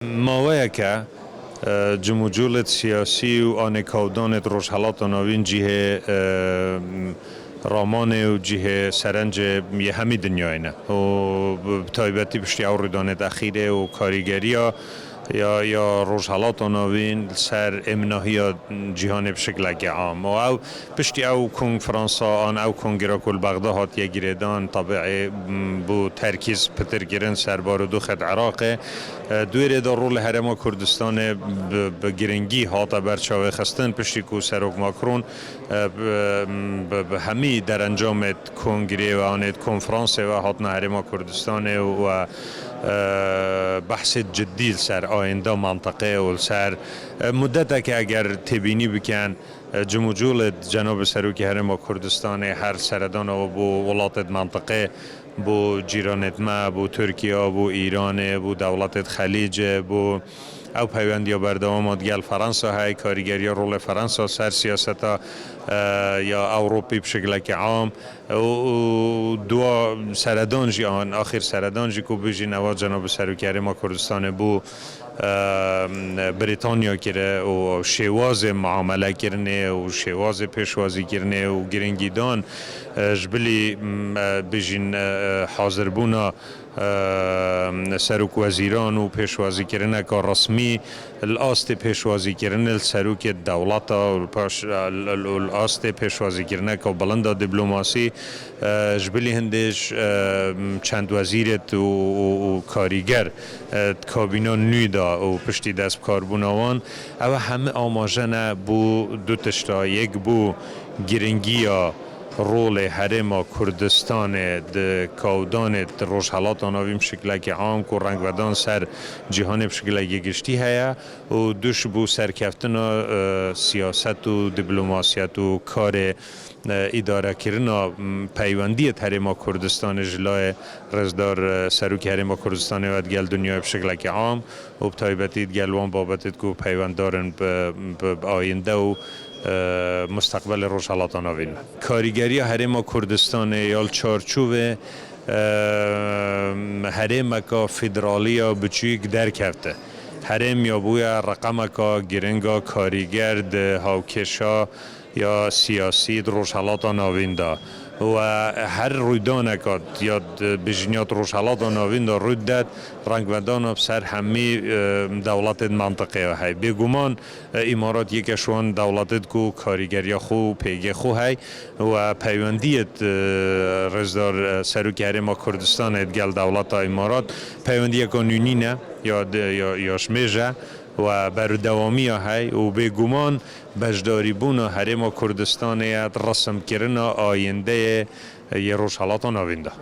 ماوەیە کە جموجولت سیاسی و ئانێکاودانێت ڕۆژهەڵاتە ناوین جیهێ ڕامانێ و جیهێ سەرنجێ یە هەمی دنیاینە و تایبەتی پشتی ئەو ڕوودانێت ئەخیرێ و کاریگەریە یا ڕۆژهەڵاتە ناوین سەر ئێمناهیە جیهانێ بشکلێکی عام و ئەو پشتی ئەو کنفرانسا ئان ئەو کنگرە کولبەغدا هاتیە گیرێدان طبیعی بۆ تەرکیز پترگرن سەر بارودۆخێت عێراقێ دوێرێدا ڕۆڵی هەرێما کوردستانê bi girîngî hate berçavê xistin piştî ku Serok Macron bi hemî derencamê kongrê ve anê konferansê ve hatine herêma Kurdistanê û behsê ciddî ser ayînda mantiqê û ser muddeteke eger têbînî bikin cumhuriyet Cenab-ı Serokê Herêma Kurdistanê her seredana bû welatê mantiqê بۆ جیرانێتمە بۆ تورکیا بۆ ئیرانێ بۆ دەوڵەتێت خەلیجێ بۆ ئەو پەیوەندیە بەردەوامات گەل فەرەنسا هەیە کاریگەریە ڕۆڵی فەرەنسا سەر سیاسەتە یا ئەوڕۆپی بشکلێکی عام دوا سەردانجی ئان ئاخر سەردانجی کو بژینەوە جەناب سەرۆکی هەرێما کوردستانê بۆ بریتانیا کرێ و شێوازê معاملەکردنê و شێوازê pêşwazîkirنê و girîngîdan ji bilî bijîn hazırbûna Serokweziran û pêşwazîkirineka resmî li astê pêşwazîkirinê li serokê dewleta li astê pêşwazîkirineka bilenda dîplomasî ji bilî hindê çend wezîrêt û karîger kabîna nû da û piştî destbikarbûna wan ew hemû amaje ne bû du tişta yek bû girîngiya rolê herêma Kurdistanê di kawdanê rojhelata navî şiklekî am ku rengvedan ser cîhanê bi şiklekî giştî heye û duş bû serkeftina siyaset û dîplomasiyet û karê îdarekirina peywendiyê herêma Kurdistanê ji layê Rêzdar Serokê Herêma Kurdistanê ve gel dunyayê bi şiklekî am û bi taybetî gel wan babetê ku peywenddarin bi ayînde û مستقبل روشهڵاتە ناوین کاریگەریە هەرێما کوردستانê یا çarçûvê herêmeka federaliya biçûk derkevte herêm ya bûye reqemeka giringa karîger di hawkêşa ya siyasî di rojhelata navîn da و هر رویدانێکا یا بژینیات ڕۆژهەڵاتە ناویندا ڕوود دەت ڕەنگڤەندانە سەر هەموو دەوڵەتێت مانتقەیە هەیە بێگومان ئیمارات یەکێشوان دەوڵەتێت و کاریگەریە خۆ و پێگێ خۆ هەی و پەیوەندیت ڕێزدار سەرۆکی هەرێما کوردستانێت گەل دەوڵەتە ئیمارات پەیوەندیەکە نوێنینە یا ژمێژە و بەردەوامیە هەی و بێگومان بەشداریبوونا هەرێما کوردستانەیە ڕەسمکردنا ئایندەیە یە ڕۆژهەڵاتە ناویندا